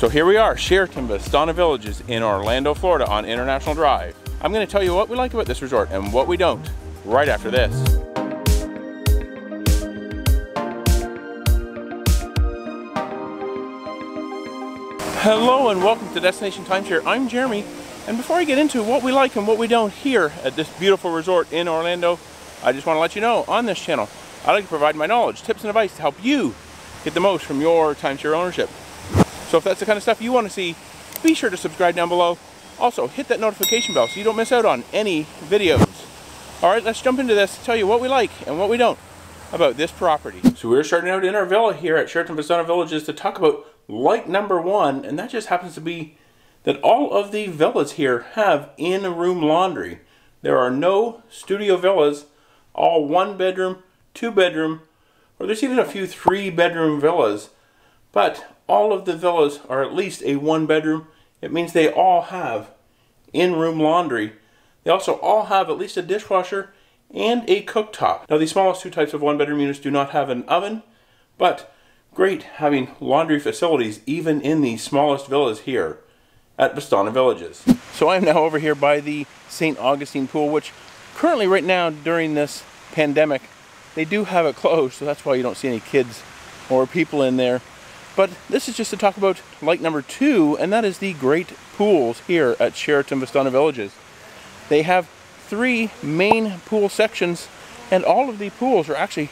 So here we are, Sheraton Vistana Villages in Orlando, Florida on International Drive. I'm going to tell you what we like about this resort and what we don't right after this. Hello and welcome to Destination Timeshare. I'm Jeremy, and before I get into what we like and what we don't here at this beautiful resort in Orlando, I just want to let you know on this channel I like to provide my knowledge, tips and advice to help you get the most from your timeshare ownership. So if that's the kind of stuff you want to see, be sure to subscribe down below. Also, hit that notification bell so you don't miss out on any videos. Alright, let's jump into this to tell you what we like and what we don't about this property. So we're starting out in our villa here at Sheraton Vistana Villages to talk about like number one, and that just happens to be that all of the villas here have in-room laundry. There are no studio villas, all 1-bedroom, 2-bedroom, or there's even a few 3-bedroom villas, but all of the villas are at least a 1-bedroom. It means they all have in-room laundry. They also all have at least a dishwasher and a cooktop. Now, the smallest 2 types of 1-bedroom units do not have an oven, but great having laundry facilities even in the smallest villas here at Vistana Villages. So I'm now over here by the St. Augustine pool, which currently right now during this pandemic, they do have it closed, so that's why you don't see any kids or people in there. But this is just to talk about like number 2, and that is the great pools here at Sheraton Vistana Villages. They have 3 main pool sections, and all of the pools are actually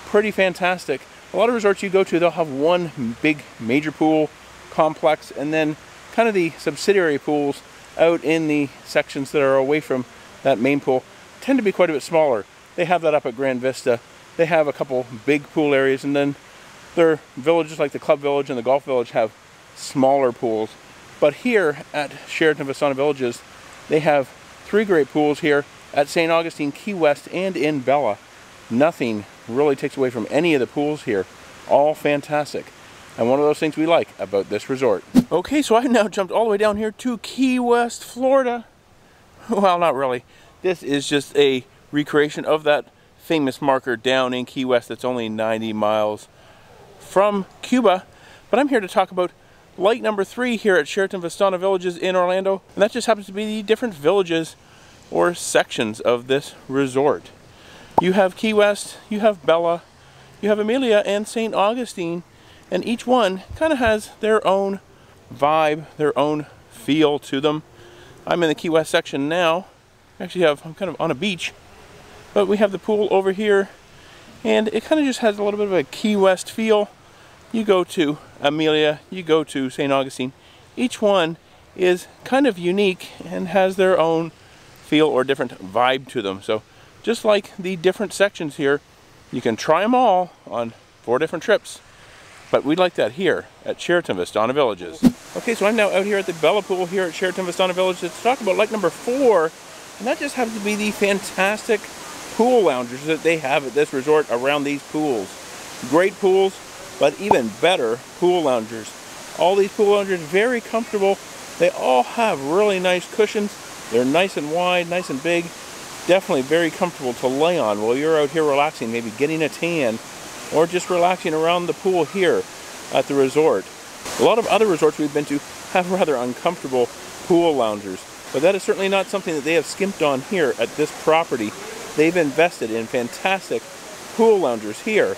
pretty fantastic. A lot of resorts you go to, they'll have one big major pool complex, and then kind of the subsidiary pools out in the sections that are away from that main pool tend to be quite a bit smaller. They have that up at Grand Vista. They have a couple big pool areas, and then their villages like the Club Village and the Golf Village have smaller pools. But here at Sheraton Vistana Villages, they have 3 great pools here at St. Augustine, Key West, and in Bella. Nothing really takes away from any of the pools here. All fantastic. And one of those things we like about this resort. Okay, so I've now jumped all the way down here to Key West, Florida. Well, not really. This is just a recreation of that famous marker down in Key West that's only 90 miles from Cuba. But I'm here to talk about like number 3 here at Sheraton Vistana Villages in Orlando. And that just happens to be the different villages or sections of this resort. You have Key West, you have Bella, you have Amelia and St. Augustine, and each one kind of has their own vibe, their own feel to them. I'm in the Key West section now. I'm kind of on a beach, but we have the pool over here, and it kind of just has a little bit of a Key West feel. You go to Amelia, you go to St. Augustine. Each one is kind of unique and has their own feel or different vibe to them. So just like the different sections here, you can try them all on 4 different trips. But we like that here at Sheraton Vistana Villages. Okay, so I'm now out here at the Bella Pool here at Sheraton Vistana Villages to talk about like number 4. And that just happens to be the fantastic pool loungers that they have at this resort around these pools. Great pools, but even better pool loungers. All these pool loungers very comfortable. They all have really nice cushions. They're nice and wide, nice and big. Definitely very comfortable to lay on while you're out here relaxing, maybe getting a tan, or just relaxing around the pool here at the resort. A lot of other resorts we've been to have rather uncomfortable pool loungers, but that is certainly not something that they have skimped on here at this property. They've invested in fantastic pool loungers here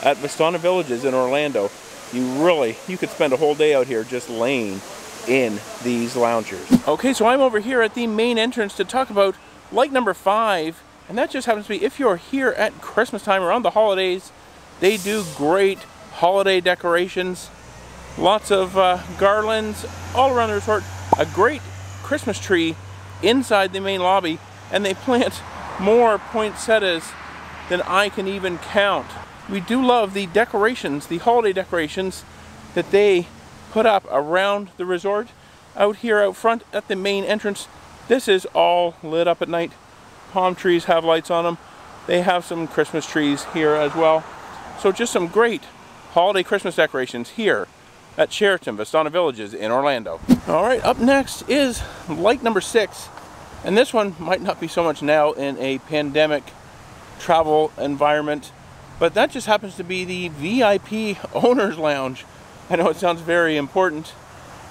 at Vistana Villages in Orlando. You could spend a whole day out here just laying in these loungers. Okay, so I'm over here at the main entrance to talk about like number 5, and that just happens to be if you're here at Christmas time around the holidays. They do great holiday decorations, lots of garlands all around the resort, a great Christmas tree inside the main lobby, and they plant more poinsettias than I can even count. We do love the decorations, the holiday decorations that they put up around the resort. Out here out front at the main entrance, this is all lit up at night. Palm trees have lights on them. They have some Christmas trees here as well. So just some great holiday Christmas decorations here at Sheraton Vistana Villages in Orlando. Alright, up next is like number 6. And this one might not be so much now in a pandemic travel environment, but that just happens to be the VIP Owner's Lounge. I know it sounds very important,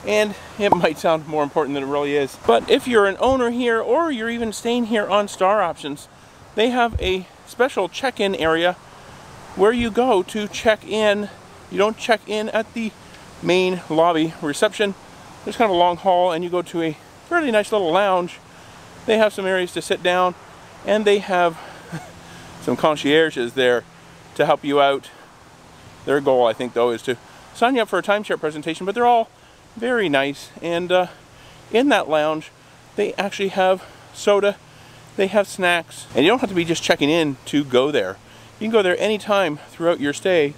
And it might sound more important than it really is. But if you're an owner here, or you're even staying here on Star Options, they have a special check-in area where you go to check in. You don't check in at the main lobby reception. There's kind of a long hall, and you go to a fairly nice little lounge. They have some areas to sit down, and they have some concierges there to help you out. Their goal, I think, though, is to sign you up for a timeshare presentation, but they're all very nice. And in that lounge, they actually have soda, they have snacks, and you don't have to be just checking in to go there. You can go there anytime throughout your stay.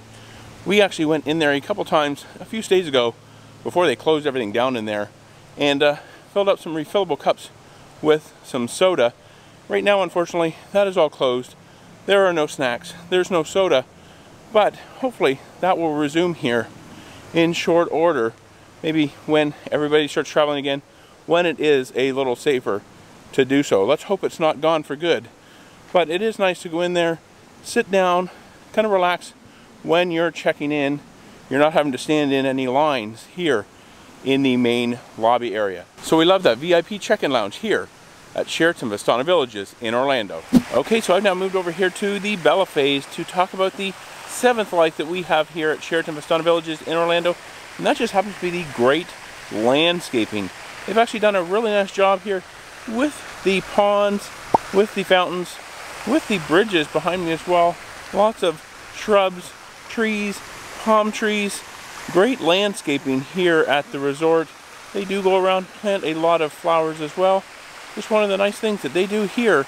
We actually went in there a couple times a few stays ago before they closed everything down in there, and filled up some refillable cups with some soda. Right now, unfortunately, that is all closed. There are no snacks, there's no soda, but hopefully that will resume here in short order, maybe when everybody starts traveling again, when it is a little safer to do so. Let's hope it's not gone for good. But it is nice to go in there, sit down, kind of relax when you're checking in. You're not having to stand in any lines here in the main lobby area. So we love that VIP check-in lounge here at Sheraton Vistana Villages in Orlando. Okay, so I've now moved over here to the Bella phase to talk about the 7th like that we have here at Sheraton Vistana Villages in Orlando. And that just happens to be the great landscaping. They've actually done a really nice job here with the ponds, with the fountains, with the bridges behind me as well. Lots of shrubs, trees, palm trees. Great landscaping here at the resort. They do go around, plant a lot of flowers as well. Just one of the nice things that they do here.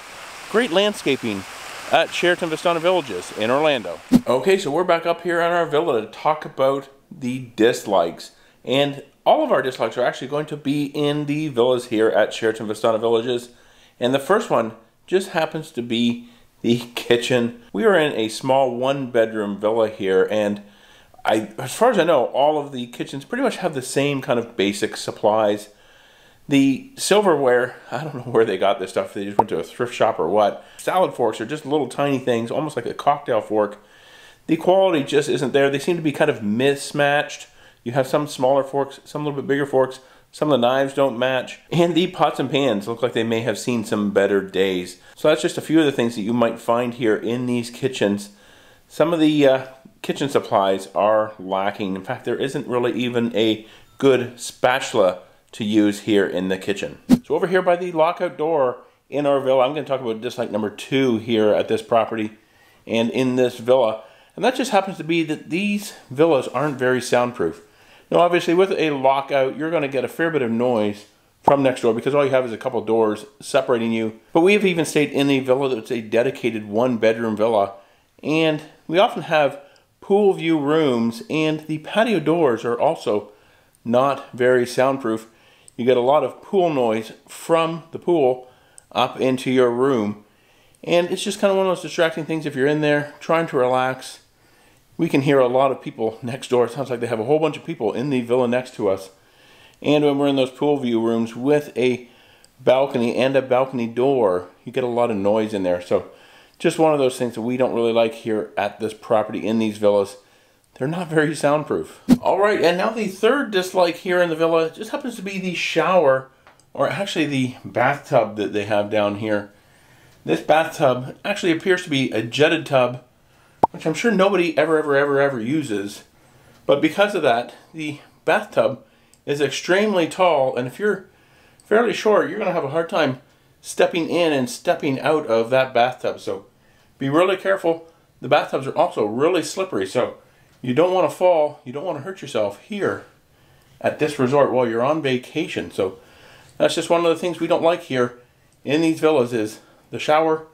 Great landscaping at Sheraton Vistana Villages in Orlando. Okay, so we're back up here on our villa to talk about the dislikes. And all of our dislikes are actually going to be in the villas here at Sheraton Vistana Villages. And the first one just happens to be the kitchen. We are in a small 1-bedroom villa here, and as far as I know, all of the kitchens pretty much have the same kind of basic supplies. The silverware, I don't know where they got this stuff. If they just went to a thrift shop or what. Salad forks are just little tiny things, almost like a cocktail fork. The quality just isn't there. They seem to be kind of mismatched. You have some smaller forks, some a little bit bigger forks. Some of the knives don't match. And the pots and pans look like they may have seen some better days. So that's just a few of the things that you might find here in these kitchens. Some of the kitchen supplies are lacking. In fact, there isn't really even a good spatula to use here in the kitchen. So over here by the lockout door in our villa, I'm going to talk about dislike number 2 here at this property and in this villa. And that just happens to be that these villas aren't very soundproof. Now obviously with a lockout, you're going to get a fair bit of noise from next door because all you have is a couple doors separating you. But we have even stayed in a villa that's a dedicated 1-bedroom villa. And we often have pool view rooms, and the patio doors are also not very soundproof. You get a lot of pool noise from the pool up into your room. And it's just kind of one of those distracting things if you're in there trying to relax. We can hear a lot of people next door. It sounds like they have a whole bunch of people in the villa next to us. And when we're in those pool view rooms with a balcony and a balcony door, you get a lot of noise in there. So just one of those things that we don't really like here at this property in these villas. They're not very soundproof. All right, and now the third dislike here in the villa just happens to be the shower, or actually the bathtub that they have down here. This bathtub actually appears to be a jetted tub, which I'm sure nobody ever uses. But because of that, the bathtub is extremely tall, and if you're fairly short, you're going to have a hard time stepping in and stepping out of that bathtub. So be really careful. The bathtubs are also really slippery, so you don't want to fall, you don't want to hurt yourself here at this resort while you're on vacation. So that's just one of the things we don't like here in these villas is the shower,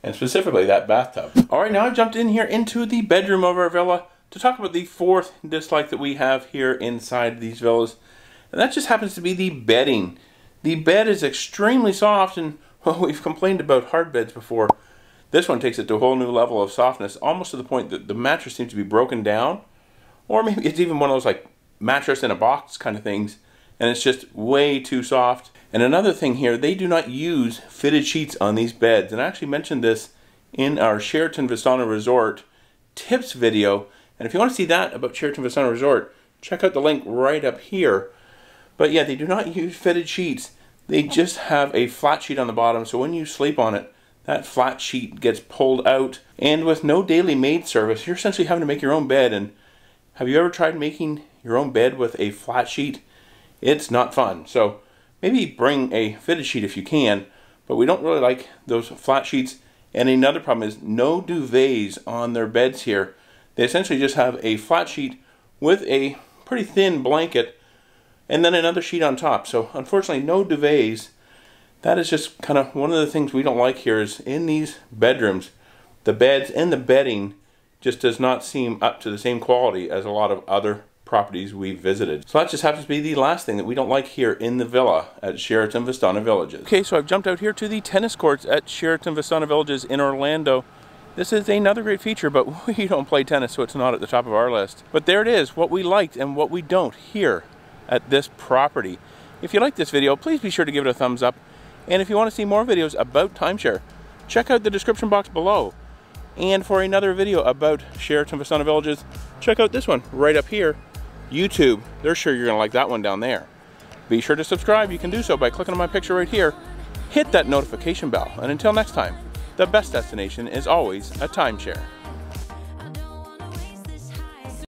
and specifically that bathtub. All right, now I've jumped in here into the bedroom of our villa to talk about the 4th dislike that we have here inside these villas. And that just happens to be the bedding. The bed is extremely soft, and well, we've complained about hard beds before. This one takes it to a whole new level of softness, almost to the point that the mattress seems to be broken down. Or maybe it's even one of those like mattress in a box kind of things, and it's just way too soft. And another thing here, they do not use fitted sheets on these beds. And I actually mentioned this in our Sheraton Vistana Resort tips video. And if you want to see that about Sheraton Vistana Resort, check out the link right up here. But yeah, they do not use fitted sheets. They just have a flat sheet on the bottom, so when you sleep on it, that flat sheet gets pulled out. And with no daily maid service, you're essentially having to make your own bed. And have you ever tried making your own bed with a flat sheet? It's not fun. So maybe bring a fitted sheet if you can, but we don't really like those flat sheets. And another problem is no duvets on their beds here. They essentially just have a flat sheet with a pretty thin blanket and then another sheet on top. So unfortunately, no duvets. That is just kind of one of the things we don't like here is in these bedrooms, the beds and the bedding just does not seem up to the same quality as a lot of other properties we've visited. So that just happens to be the last thing that we don't like here in the villa at Sheraton Vistana Villages. Okay, so I've jumped out here to the tennis courts at Sheraton Vistana Villages in Orlando. This is another great feature, but we don't play tennis, so it's not at the top of our list. But there it is, what we liked and what we don't here at this property. If you like this video, please be sure to give it a thumbs up. And if you want to see more videos about timeshare, check out the description box below. And for another video about Sheraton Vistana Villages, check out this one right up here, YouTube. They're sure you're going to like that one down there. Be sure to subscribe. You can do so by clicking on my picture right here. Hit that notification bell. And until next time, the best destination is always a timeshare.